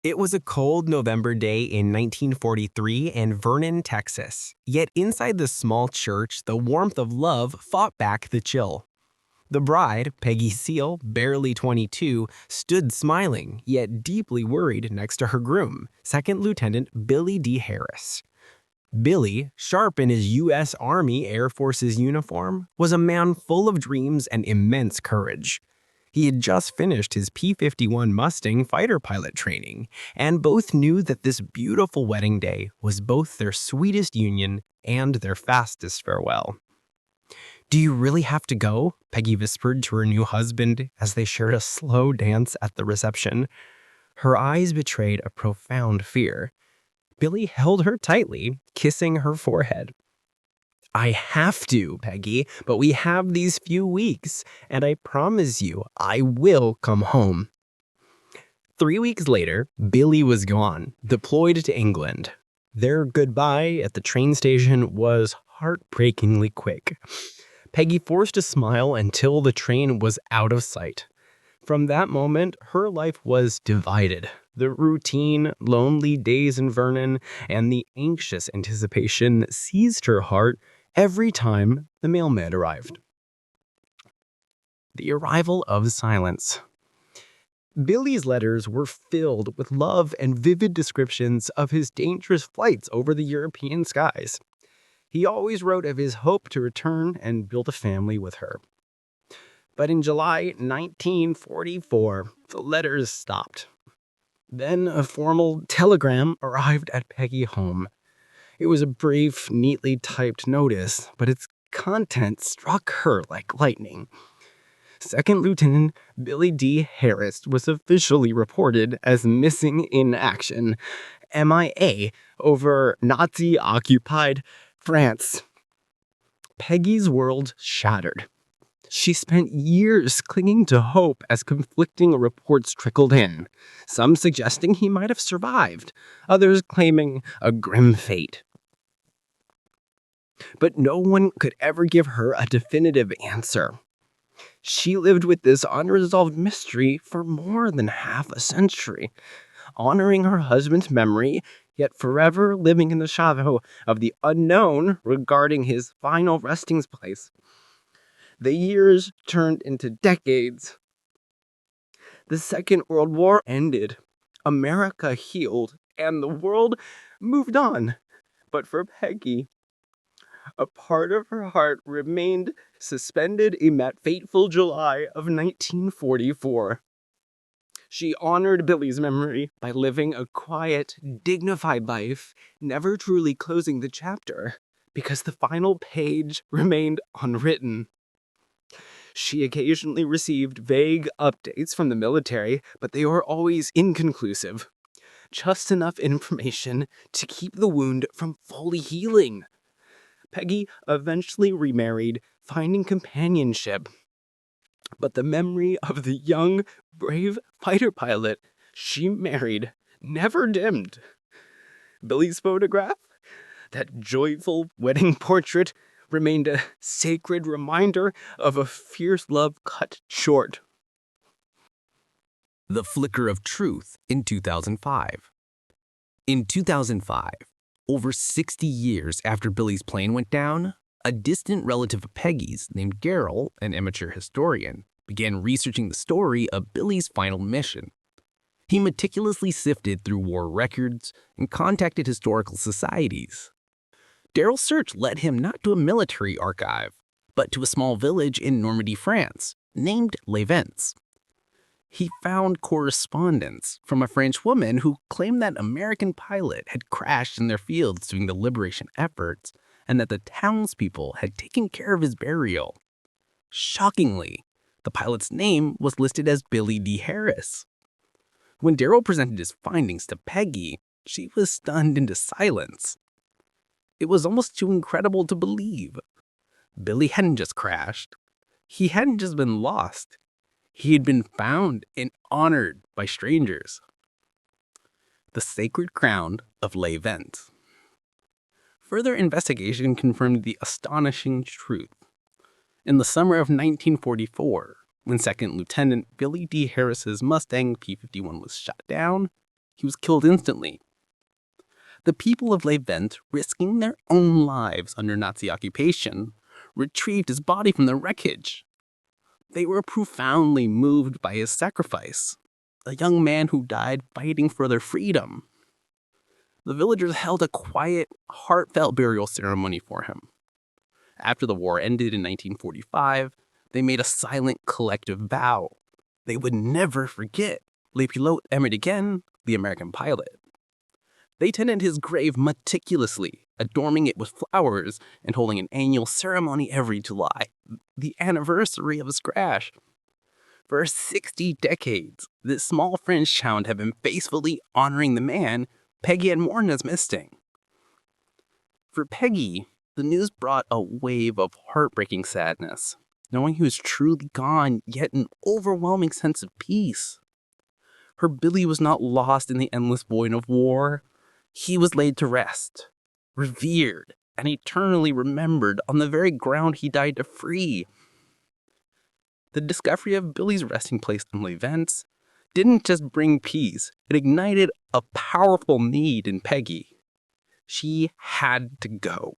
It was a cold November day in 1943 in Vernon, Texas. Yet inside the small church, the warmth of love fought back the chill. The bride, Peggy Seale, barely 22, stood smiling, yet deeply worried next to her groom, Second Lieutenant Billie D. Harris. Billy, sharp in his U.S. Army Air Force's uniform, was a man full of dreams and immense courage. He had just finished his P-51 Mustang fighter pilot training, and both knew that this beautiful wedding day was both their sweetest union and their fastest farewell. "Do you really have to go?" Peggy whispered to her new husband as they shared a slow dance at the reception. Her eyes betrayed a profound fear. Billy held her tightly, kissing her forehead. "I have to, Peggy, but we have these few weeks, and I promise you, I will come home." 3 weeks later, Billy was gone, deployed to England. Their goodbye at the train station was heartbreakingly quick. Peggy forced a smile until the train was out of sight. From that moment, her life was divided. The routine, lonely days in Vernon and the anxious anticipation seized her heart every time the mailman arrived. The arrival of silence. Billy's letters were filled with love and vivid descriptions of his dangerous flights over the European skies. He always wrote of his hope to return and build a family with her. But in July 1944, the letters stopped. Then a formal telegram arrived at Peggy's home. It was a brief, neatly typed notice, but its content struck her like lightning. Second Lieutenant Billie D. Harris was officially reported as missing in action, MIA, over Nazi-occupied France. Peggy's world shattered. She spent years clinging to hope as conflicting reports trickled in, some suggesting he might have survived, others claiming a grim fate. But no one could ever give her a definitive answer. She lived with this unresolved mystery for more than half a century, honoring her husband's memory, yet forever living in the shadow of the unknown regarding his final resting place. The years turned into decades. The Second World War ended. America healed, and the world moved on. But for Peggy, a part of her heart remained suspended in that fateful July of 1944. She honored Billy's memory by living a quiet, dignified life, never truly closing the chapter, because the final page remained unwritten. She occasionally received vague updates from the military, but they were always inconclusive. Just enough information to keep the wound from fully healing. Peggy eventually remarried, finding companionship. But the memory of the young, brave fighter pilot she married never dimmed. Billy's photograph, that joyful wedding portrait, remained a sacred reminder of a fierce love cut short. The flicker of truth in 2005. In 2005, over 60 years after Billy's plane went down, a distant relative of Peggy's named Gerald, an amateur historian, began researching the story of Billy's final mission. He meticulously sifted through war records and contacted historical societies. Daryl's search led him not to a military archive, but to a small village in Normandy, France, named Les Vents. He found correspondence from a French woman who claimed that American pilot had crashed in their fields during the liberation efforts and that the townspeople had taken care of his burial. Shockingly, the pilot's name was listed as Billie D. Harris. When Daryl presented his findings to Peggy, she was stunned into silence. It was almost too incredible to believe. Billy hadn't just crashed. He hadn't just been lost. He had been found and honored by strangers. The sacred crown of Les Vents. Further investigation confirmed the astonishing truth. In the summer of 1944, when Second Lieutenant Billie D. Harris's Mustang P-51 was shot down, he was killed instantly. The people of Les Vents, risking their own lives under Nazi occupation, retrieved his body from the wreckage. They were profoundly moved by his sacrifice, a young man who died fighting for their freedom. The villagers held a quiet, heartfelt burial ceremony for him. After the war ended in 1945, they made a silent collective vow. They would never forget Le Pilote Aimé again, the American pilot. They tended his grave meticulously, adorning it with flowers and holding an annual ceremony every July, the anniversary of his crash. For 60 decades, this small French town had been faithfully honoring the man Peggy had mourned as missing. For Peggy, the news brought a wave of heartbreaking sadness, knowing he was truly gone, yet an overwhelming sense of peace. Her Billy was not lost in the endless void of war. He was laid to rest, revered, and eternally remembered on the very ground he died to free. The discovery of Billy's resting place in Les Vents didn't just bring peace, it ignited a powerful need in Peggy. She had to go.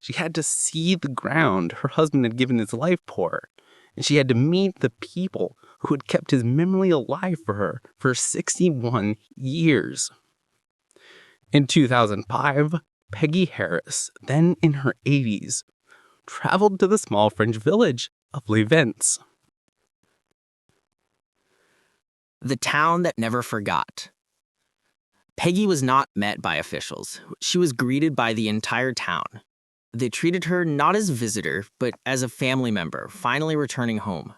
She had to see the ground her husband had given his life for, and she had to meet the people who had kept his memory alive for her for 61 years. In 2005, Peggy Harris, then in her 80s, traveled to the small French village of Les Vents. The town that never forgot. Peggy was not met by officials. She was greeted by the entire town. They treated her not as a visitor, but as a family member, finally returning home.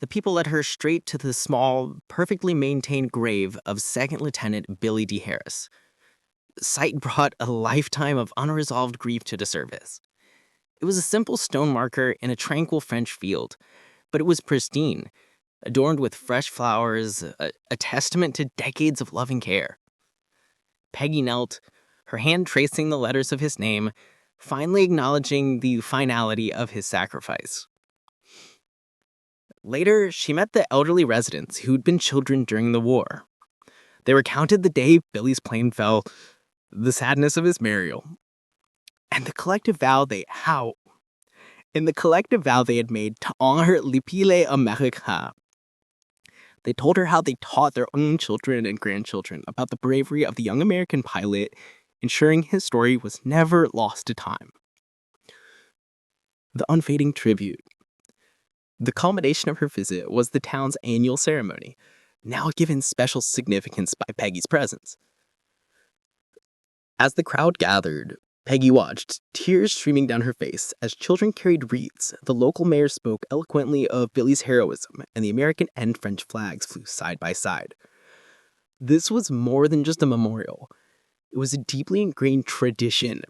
The people led her straight to the small, perfectly maintained grave of Second Lieutenant Billie D. Harris. The sight brought a lifetime of unresolved grief to the service. It was a simple stone marker in a tranquil French field, but it was pristine, adorned with fresh flowers, a testament to decades of loving care. Peggy knelt, her hand tracing the letters of his name, finally acknowledging the finality of his sacrifice. Later, she met the elderly residents who'd been children during the war. They recounted the day Billy's plane fell, the sadness of his burial, and the collective vow they had made to honor Le Pilote Américain. They told her how they taught their own children and grandchildren about the bravery of the young American pilot, ensuring his story was never lost to time. The unfading tribute. The culmination of her visit was the town's annual ceremony, now given special significance by Peggy's presence. As the crowd gathered, Peggy watched, tears streaming down her face as children carried wreaths. The local mayor spoke eloquently of Billy's heroism, and the American and French flags flew side by side. This was more than just a memorial. It was a deeply ingrained tradition.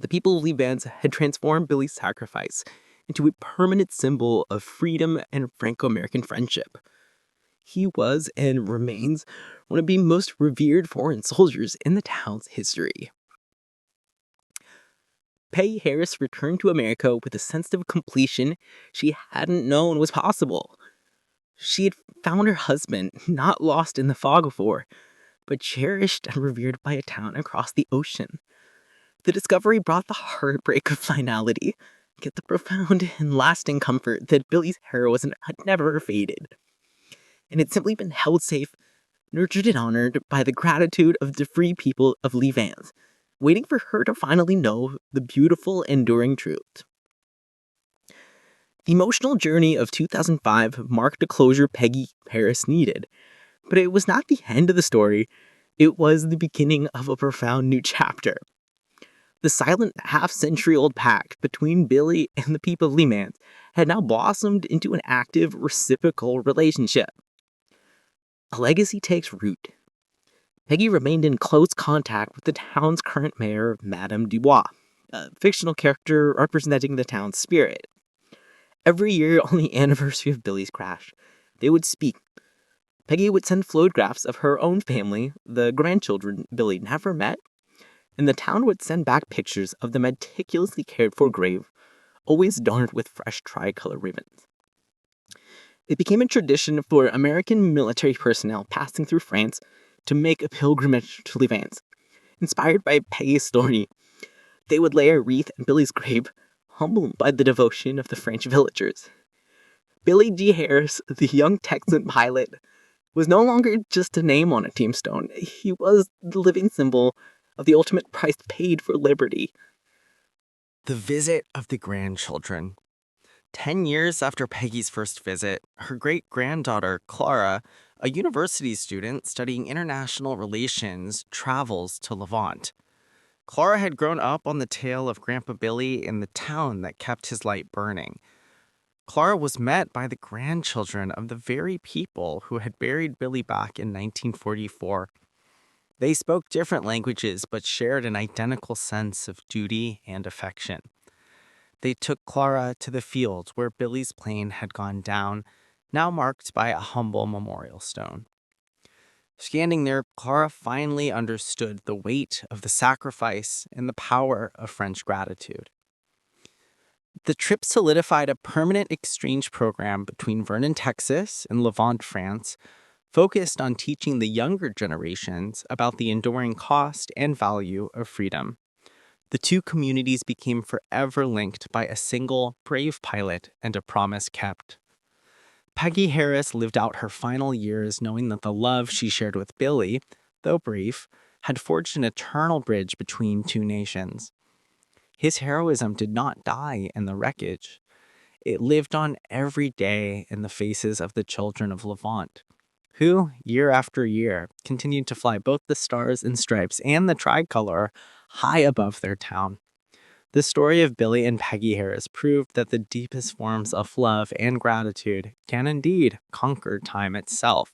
The people of Les Vents had transformed Billy's sacrifice into a permanent symbol of freedom and Franco-American friendship. He was and remains one of the most revered foreign soldiers in the town's history. Peggy Harris returned to America with a sense of completion she hadn't known was possible. She had found her husband, not lost in the fog of war, but cherished and revered by a town across the ocean. The discovery brought the heartbreak of finality, yet the profound and lasting comfort that Billy's heroism had never faded. And had simply been held safe, nurtured and honored by the gratitude of the free people of Les Vents, waiting for her to finally know the beautiful, enduring truth. The emotional journey of 2005 marked a closure Peggy Harris needed, but it was not the end of the story. It was the beginning of a profound new chapter. The silent half-century-old pact between Billy and the people of Les Vents had now blossomed into an active, reciprocal relationship. A legacy takes root. Peggy remained in close contact with the town's current mayor, Madame Dubois, a fictional character representing the town's spirit. Every year on the anniversary of Billy's crash, they would speak. Peggy would send photographs of her own family, the grandchildren Billy never met, and the town would send back pictures of the meticulously cared-for grave, always adorned with fresh tricolor ribbons. It became a tradition for American military personnel passing through France to make a pilgrimage to Levant. Inspired by Peggy's story, they would lay a wreath at Billy's grave, humbled by the devotion of the French villagers. Billie D. Harris, the young Texan pilot, was no longer just a name on a tombstone. He was the living symbol of the ultimate price paid for liberty. The visit of the grandchildren. 10 years after Peggy's first visit, her great-granddaughter, Clara, a university student studying international relations, travels to Levant. Clara had grown up on the tale of Grandpa Billy in the town that kept his light burning. Clara was met by the grandchildren of the very people who had buried Billy back in 1944. They spoke different languages but shared an identical sense of duty and affection. They took Clara to the field where Billy's plane had gone down, now marked by a humble memorial stone. Standing there, Clara finally understood the weight of the sacrifice and the power of French gratitude. The trip solidified a permanent exchange program between Vernon, Texas and Levant, France, focused on teaching the younger generations about the enduring cost and value of freedom. The two communities became forever linked by a single, brave pilot and a promise kept. Peggy Harris lived out her final years knowing that the love she shared with Billy, though brief, had forged an eternal bridge between two nations. His heroism did not die in the wreckage. It lived on every day in the faces of the children of Levant, who, year after year, continued to fly both the stars and stripes and the tricolor high above their town. The story of Billy and Peggy Harris proved that the deepest forms of love and gratitude can indeed conquer time itself.